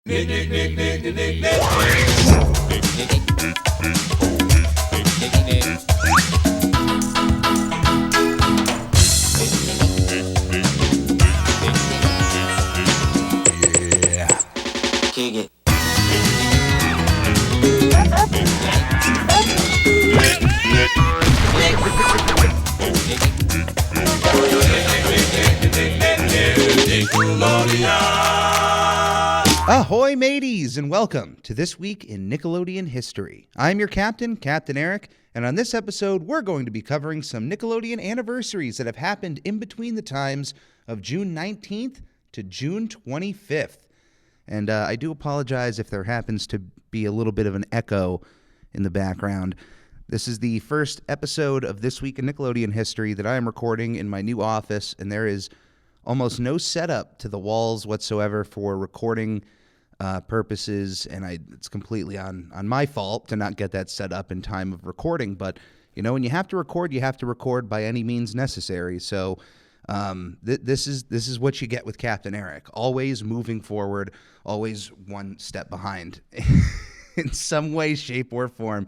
Kick it. Ahoy, mateys, and welcome to This Week in Nickelodeon History. I'm your captain, Captain Eric, and on this episode, we're going to be covering some Nickelodeon anniversaries that have happened in between the times of June 19th to June 25th. And I do apologize if there happens to be a little bit of an echo in the background. This is the first episode of This Week in Nickelodeon History that I am recording in my new office, and there is almost no setup to the walls whatsoever for recording purposes, and it's completely on my fault to not get that set up in time of recording. But, you know, when you have to record by any means necessary. So this is what you get with Captain Eric. Always moving forward, always one step behind in some way, shape, or form.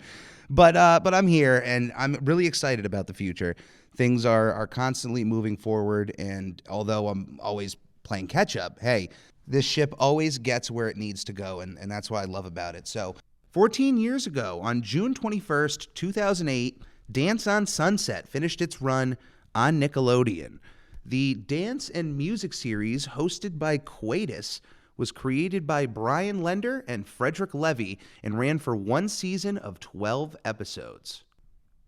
But I'm here, and I'm really excited about the future. Things are constantly moving forward, and although I'm always playing catch-up, hey, this ship always gets where it needs to go, and that's what I love about it. So 14 years ago, on June 21st, 2008, Dance on Sunset finished its run on Nickelodeon. The dance and music series, hosted by Quatus, was created by Brian Lender and Frederick Levy and ran for one season of 12 episodes.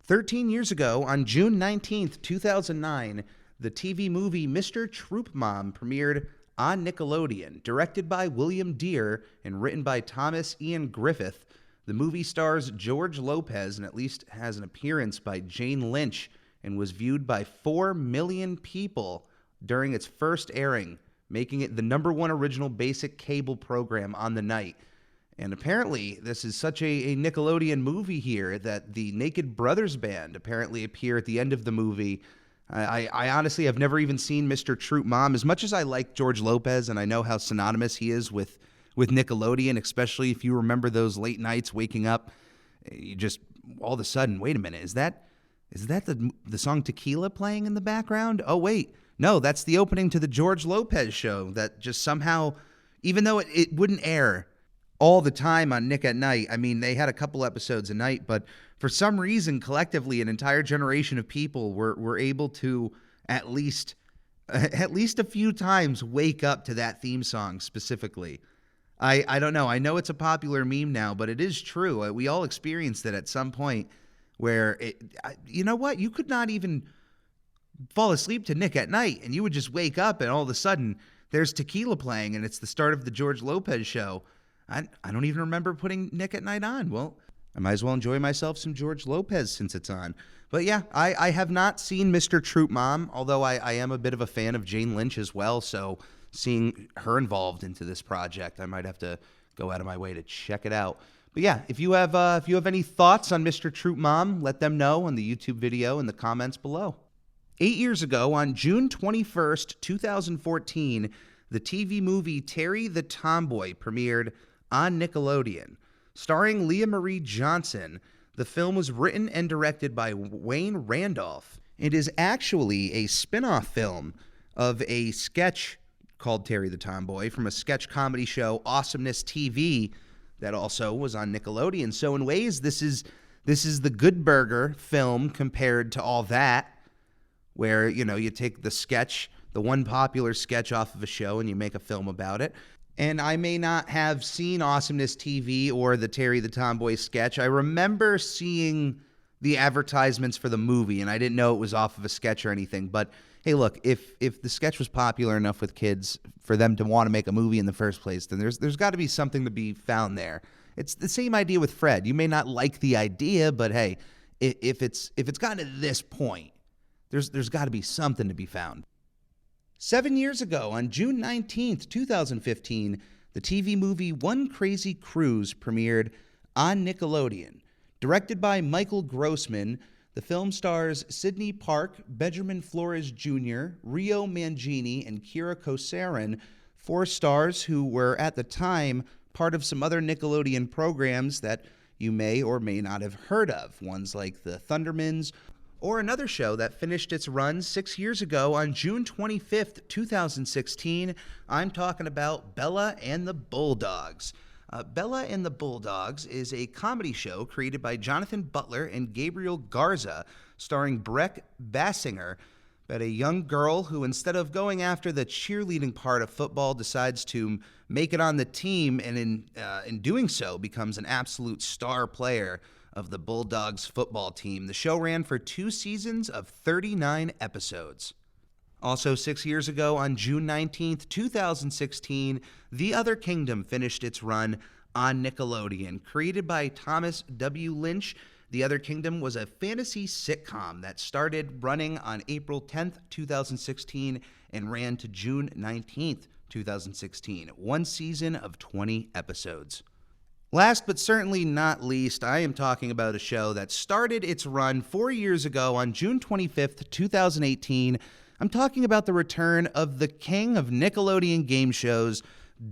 13 years ago, on June 19th, 2009, the TV movie Mr. Troop Mom premiered on Nickelodeon. Directed by William Deere and written by Thomas Ian Griffith, the movie stars George Lopez and at least has an appearance by Jane Lynch and was viewed by 4 million people during its first airing, making it the #1 original basic cable program on the night. And apparently, this is such a Nickelodeon movie here that the Naked Brothers Band apparently appear at the end of the movie. I honestly have never even seen Mr. Troop Mom. As much as I like George Lopez and I know how synonymous he is with Nickelodeon, especially if you remember those late nights waking up, you just all of a sudden, wait a minute, is that the song Tequila playing in the background? Oh, wait. No, that's the opening to the George Lopez show that just somehow, even though it wouldn't air all the time on Nick at Night. I mean, they had a couple episodes a night, but for some reason, collectively, an entire generation of people were able to at least a few times wake up to that theme song specifically. I don't know. I know it's a popular meme now, but it is true. We all experienced it at some point where, you know what? You could not even fall asleep to Nick at Night, and you would just wake up, and all of a sudden, there's Tequila playing, and it's the start of the George Lopez show. I don't even remember putting Nick at Night on. Well, I might as well enjoy myself some George Lopez since it's on. But yeah, I have not seen Mr. Troop Mom, although I am a bit of a fan of Jane Lynch as well, so seeing her involved into this project, I might have to go out of my way to check it out. But yeah, if you have any thoughts on Mr. Troop Mom, let them know on the YouTube video in the comments below. 8 years ago, on June 21st, 2014, the TV movie Terry the Tomboy premiered on Nickelodeon. Starring Leah Marie Johnson, the film was written and directed by Wayne Randolph. It is actually a spin-off film of a sketch called Terry the Tomboy from a sketch comedy show, Awesomeness TV, that also was on Nickelodeon. So in ways, this is the Good Burger film compared to all that, where, you know, you take the sketch, the one popular sketch off of a show, and you make a film about it. And I may not have seen Awesomeness TV or the Terry the Tomboy sketch. I remember seeing the advertisements for the movie, and I didn't know it was off of a sketch or anything. But hey, look, if the sketch was popular enough with kids for them to want to make a movie in the first place, then there's got to be something to be found there. It's the same idea with Fred. You may not like the idea, but hey, if it's gotten to this point, there's got to be something to be found. 7 years ago, on June 19th, 2015, the TV movie One Crazy Cruise premiered on Nickelodeon. Directed by Michael Grossman, the film stars Sidney Park, Benjamin Flores Jr., Rio Mangini, and Kira Kosarin, 4 stars who were, at the time, part of some other Nickelodeon programs that you may or may not have heard of, ones like the Thundermans, or another show that finished its run 6 years ago on June 25th, 2016. I'm talking about Bella and the Bulldogs. Bella and the Bulldogs is a comedy show created by Jonathan Butler and Gabriel Garza, starring Breck Bassinger, about a young girl who, instead of going after the cheerleading part of football, decides to make it on the team, and in doing so becomes an absolute star player of the Bulldogs football team. The show ran for 2 seasons of 39 episodes. Also, 6 years ago, on June 19th, 2016, The Other Kingdom finished its run on Nickelodeon. Created by Thomas W. Lynch, The Other Kingdom was a fantasy sitcom that started running on April 10th, 2016, and ran to June 19th, 2016. 1 season of 20 episodes. Last but certainly not least, I am talking about a show that started its run 4 years ago on June 25th, 2018. I'm talking about the return of the king of Nickelodeon game shows,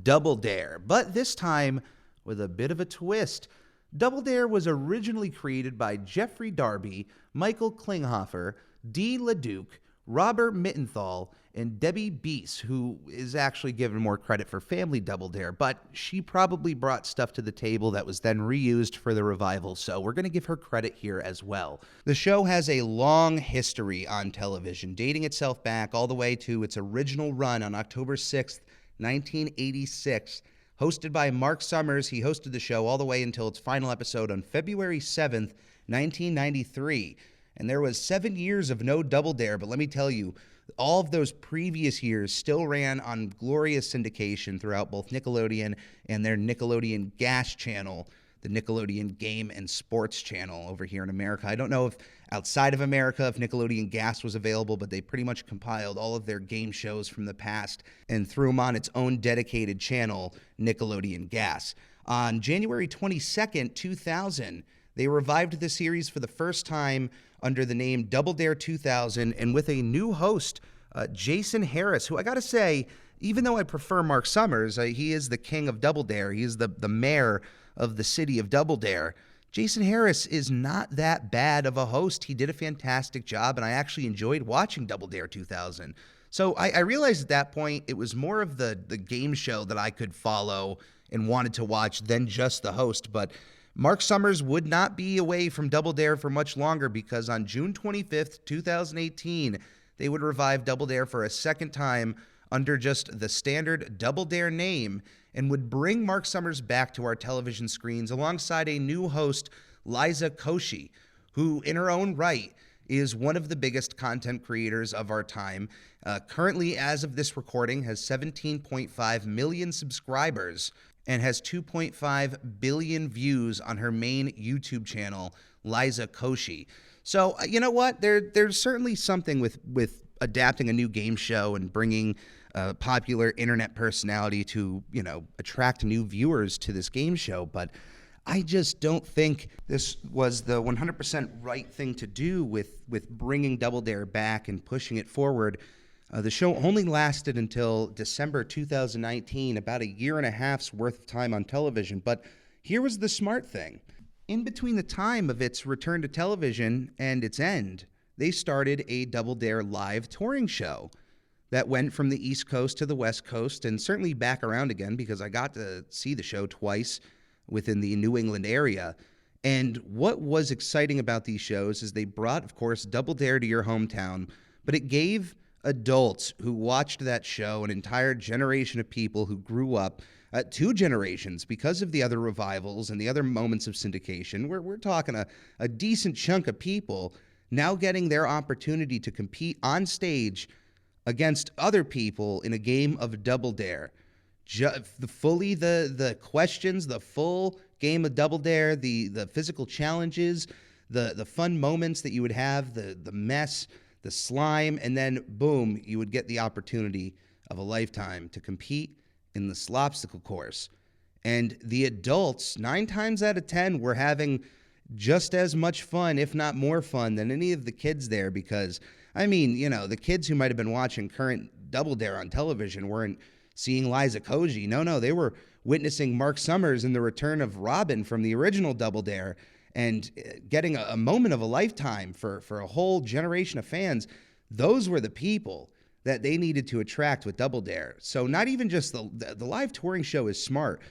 Double Dare, but this time with a bit of a twist. Double Dare was originally created by Jeffrey Darby, Michael Klinghoffer, Dee LeDuc, Robert Mittenthal, and Debbie Beese, who is actually given more credit for Family Double Dare, but she probably brought stuff to the table that was then reused for the revival, so we're going to give her credit here as well. The show has a long history on television, dating itself back all the way to its original run on October 6th, 1986. Hosted by Mark Summers, he hosted the show all the way until its final episode on February 7th, 1993. And there was 7 years of no Double Dare, but let me tell you, all of those previous years still ran on glorious syndication throughout both Nickelodeon and their Nickelodeon Gas channel, the Nickelodeon Game and Sports channel over here in America. I don't know if outside of America if Nickelodeon Gas was available, but they pretty much compiled all of their game shows from the past and threw them on its own dedicated channel, Nickelodeon Gas. On January 22nd, 2000, they revived the series for the first time under the name Double Dare 2000 and with a new host, Jason Harris, who I gotta say, even though I prefer Mark Summers, he is the king of Double Dare. He is the mayor of the city of Double Dare. Jason Harris is not that bad of a host. He did a fantastic job, and I actually enjoyed watching Double Dare 2000. So I realized at that point it was more of the game show that I could follow and wanted to watch than just the host. But Mark Summers would not be away from Double Dare for much longer, because on June 25th, 2018, they would revive Double Dare for a second time under just the standard Double Dare name, and would bring Mark Summers back to our television screens alongside a new host, Liza Koshy, who in her own right is one of the biggest content creators of our time. Currently, as of this recording, has 17.5 million subscribers and has 2.5 billion views on her main YouTube channel, Liza Koshy. So, you know what? There's certainly something with adapting a new game show and bringing a popular internet personality to, attract new viewers to this game show. But I just don't think this was the 100% right thing to do with bringing Double Dare back and pushing it forward. The show only lasted until December 2019, about a year and a half's worth of time on television. But here was the smart thing. In between the time of its return to television and its end, they started a Double Dare live touring show that went from the East Coast to the West Coast, and certainly back around again, because I got to see the show twice within the New England area. And what was exciting about these shows is they brought, of course, Double Dare to your hometown, but it gave adults who watched that show, an entire generation of people who grew up, 2 generations, because of the other revivals and the other moments of syndication. We're talking a decent chunk of people now getting their opportunity to compete on stage against other people in a game of Double Dare. The questions, the full game of Double Dare, the physical challenges, the fun moments that you would have, the mess, the slime, and then boom, you would get the opportunity of a lifetime to compete in the slopsicle course. And the adults, 9 times out of 10, were having just as much fun, if not more fun, than any of the kids there, because, the kids who might have been watching current Double Dare on television weren't seeing Liza Koji. No, they were witnessing Mark Summers and the return of Robin from the original Double Dare, and getting a moment of a lifetime for a whole generation of fans. Those were the people that they needed to attract with Double Dare. So not even just the live touring show is smart,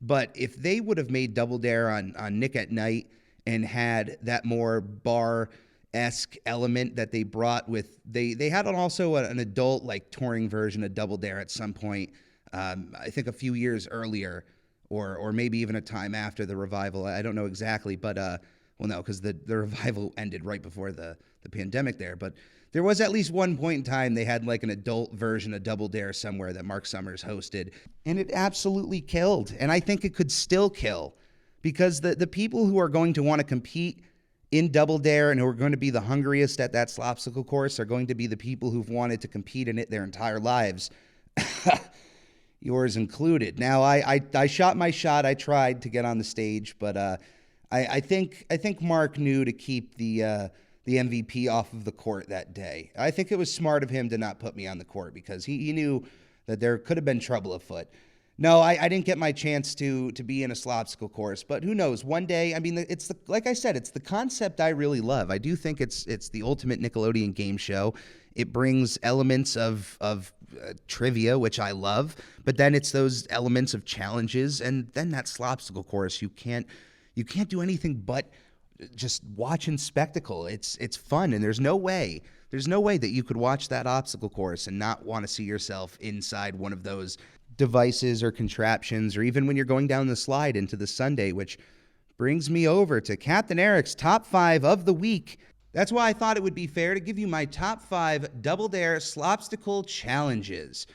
but if they would have made Double Dare on Nick at Night and had that more bar-esque element that they brought with, they had also an adult like touring version of Double Dare at some point, I think a few years earlier, or maybe even a time after the revival. I don't know exactly, but well, no, because the revival ended right before the pandemic there. But there was at least one point in time they had like an adult version of Double Dare somewhere that Mark Summers hosted, and it absolutely killed. And I think it could still kill, because the people who are going to want to compete in Double Dare and who are going to be the hungriest at that slopsicle course are going to be the people who've wanted to compete in it their entire lives. Yours included. Now, I shot my shot. I tried to get on the stage, but I think Mark knew to keep the MVP off of the court that day. I think it was smart of him to not put me on the court, because he knew that there could have been trouble afoot. No, I didn't get my chance to be in a slopsicle course, but who knows? One day, I mean, like I said, it's the concept I really love. I do think it's the ultimate Nickelodeon game show. It brings elements of trivia, which I love, but then it's those elements of challenges, and then that slopsicle course. You can't do anything but just watch and spectacle. It's fun, and there's no way that you could watch that obstacle course and not want to see yourself inside one of those devices or contraptions, or even when you're going down the slide into the Sunday, which brings me over to Captain Eric's top 5 of the week. That's why I thought it would be fair to give you my top 5 Double Dare slopsicle challenges.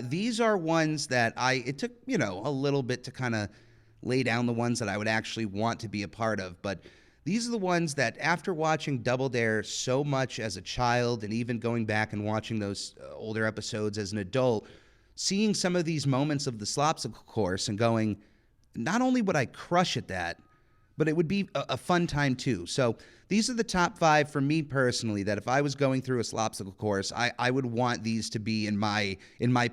These are ones that it took, a little bit to kind of lay down the ones that I would actually want to be a part of, but these are the ones that, after watching Double Dare so much as a child, and even going back and watching those older episodes as an adult, seeing some of these moments of the slopsicle course and going, not only would I crush at that, but it would be a fun time too. So these are the top 5 for me personally, that if I was going through a slopsicle course, I would want these to be in my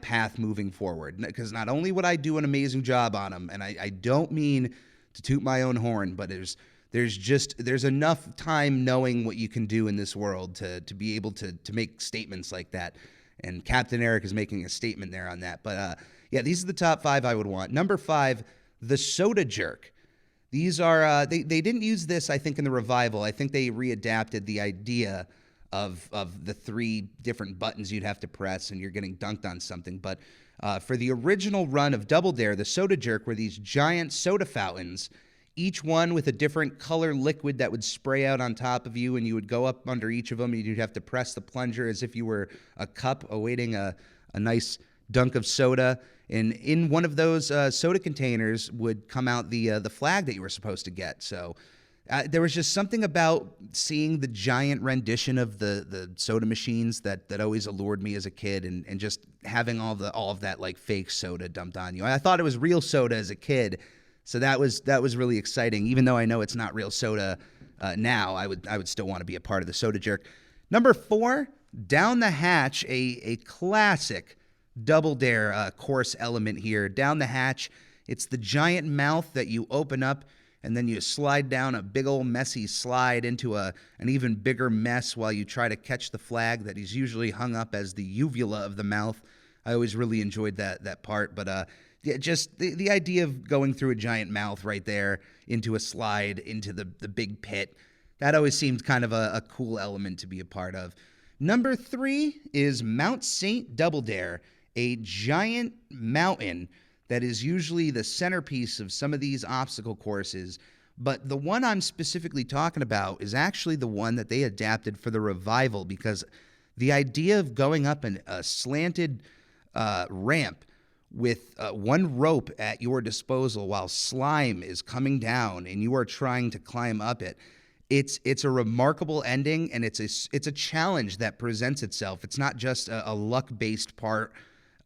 path moving forward. Because not only would I do an amazing job on them, and I don't mean to toot my own horn, but there's enough time knowing what you can do in this world to be able to make statements like that. And Captain Eric is making a statement there on that. But yeah, these are the top 5 I would want. Number 5, the soda jerk. These are, they didn't use this, I think, in the revival. I think they readapted the idea of the 3 different buttons you'd have to press and you're getting dunked on something. But for the original run of Double Dare, the soda jerk were these giant soda fountains, each one with a different color liquid that would spray out on top of you, and you would go up under each of them, and you'd have to press the plunger as if you were a cup awaiting a nice dunk of soda. And in one of those soda containers would come out the flag that you were supposed to get. So there was just something about seeing the giant rendition of the soda machines that always allured me as a kid, and just having all of that like fake soda dumped on you. I thought it was real soda as a kid, so that was really exciting. Even though I know it's not real soda now, I would still want to be a part of the soda jerk. Number 4, down the hatch, a classic Double Dare course element here. Down the hatch, it's the giant mouth that you open up, and then you slide down a big old messy slide into an even bigger mess while you try to catch the flag that is usually hung up as the uvula of the mouth. I always really enjoyed that part, but yeah, just the idea of going through a giant mouth right there into a slide into the big pit, that always seemed kind of a cool element to be a part of. Number 3 is Mount St. Double Dare, a giant mountain that is usually the centerpiece of some of these obstacle courses. But the one I'm specifically talking about is actually the one that they adapted for the revival, because the idea of going up a slanted ramp with one rope at your disposal while slime is coming down and you are trying to climb up it, it's a remarkable ending, and it's a challenge that presents itself. It's not just a luck-based part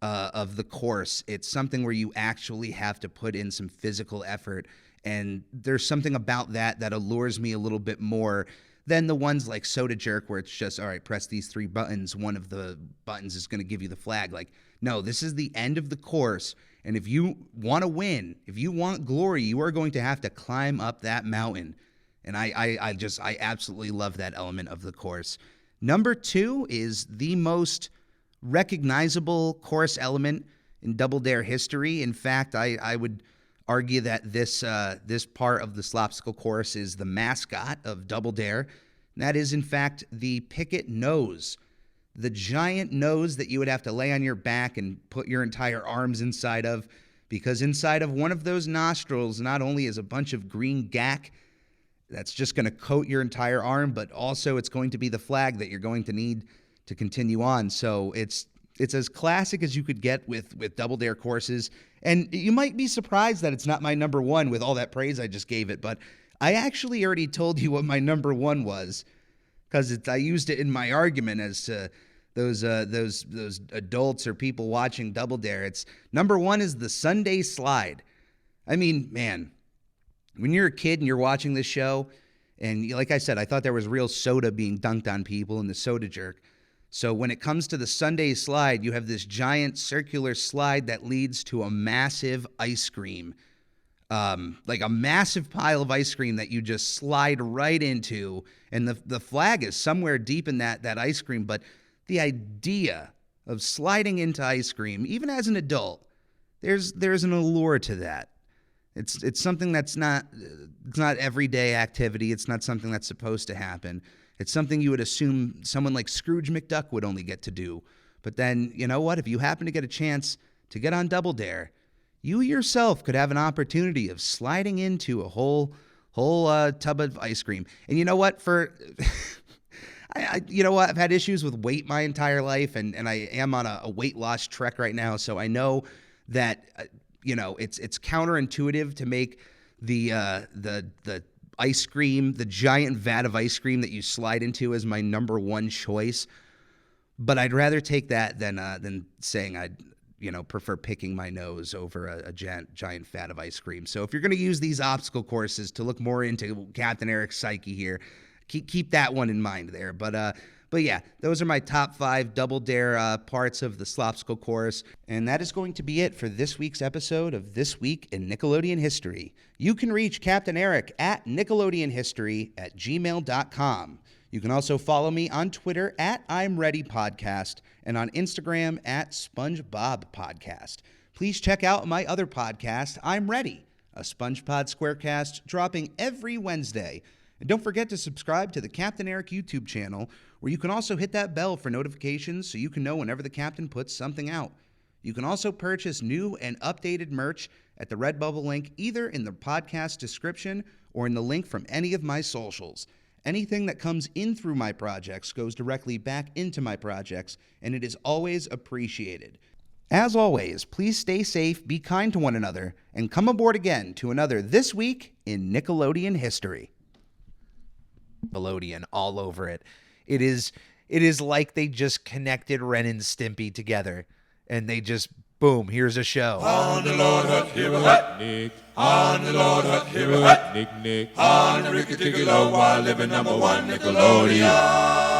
of the course. It's something where you actually have to put in some physical effort, and there's something about that allures me a little bit more than the ones like Soda Jerk where it's just, all right, press these 3 buttons. One of the buttons is going to give you the flag. Like, no, this is the end of the course. And if you want to win, if you want glory, you are going to have to climb up that mountain. And I absolutely love that element of the course. Number 2 is the most recognizable course element in Double Dare history. In fact, I would argue that this part of the Slopsicle course is the mascot of Double Dare. And that is, in fact, the picket nose. The giant nose that you would have to lay on your back and put your entire arms inside of, because inside of one of those nostrils not only is a bunch of green gack that's just going to coat your entire arm, but also it's going to be the flag that you're going to need to continue on. So it's as classic as you could get with Double Dare courses. And you might be surprised that it's not my number 1 with all that praise I just gave it, but I actually already told you what my number 1 was, because I used it in my argument as to those adults or people watching Double Dare. It's number 1 is the Sunday slide. I mean, man, when you're a kid and you're watching this show, and like I said, I thought there was real soda being dunked on people in the Soda Jerk. So when it comes to the Sunday slide, you have this giant circular slide that leads to a massive ice cream. Like a massive pile of ice cream that you just slide right into. And the flag is somewhere deep in that ice cream. But the idea of sliding into ice cream, even as an adult, there's an allure to that. It's something that's not everyday activity. It's not something that's supposed to happen. It's something you would assume someone like Scrooge McDuck would only get to do. But then, you know what? If you happen to get a chance to get on Double Dare, you yourself could have an opportunity of sliding into a whole tub of ice cream. And you know what? I've had issues with weight my entire life, and I am on a weight loss trek right now. So I know that it's counterintuitive to make the ice cream, the giant vat of ice cream that you slide into, as my number 1 choice. But I'd rather take that than saying I'd prefer picking my nose over a giant vat of ice cream. So if you're going to use these obstacle courses to look more into Captain Eric's psyche here, keep that one in mind there. But yeah, those are my top 5 Double Dare parts of the Slopsicle course. And that is going to be it for this week's episode of This Week in Nickelodeon History. You can reach Captain Eric at nickelodeonhistory@gmail.com. You can also follow me on Twitter at I'm Ready Podcast and on Instagram at SpongeBob Podcast. Please check out my other podcast, I'm Ready, a SpongePod Squarecast dropping every Wednesday. And don't forget to subscribe to the Captain Eric YouTube channel, where you can also hit that bell for notifications so you can know whenever the captain puts something out. You can also purchase new and updated merch at the Redbubble link, either in the podcast description or in the link from any of my socials. Anything that comes in through my projects goes directly back into my projects, and it is always appreciated. As always, please stay safe, be kind to one another, and come aboard again to another This Week in Nickelodeon History. Nickelodeon all over it. It is like they just connected Ren and Stimpy together, and they just, boom, here's a show. On the Lord Hook, here we hut, Nick. On the Lord Hook, here we hut, Nick. On the Ricky Ticky Low, while living number 1 Nickelodeon.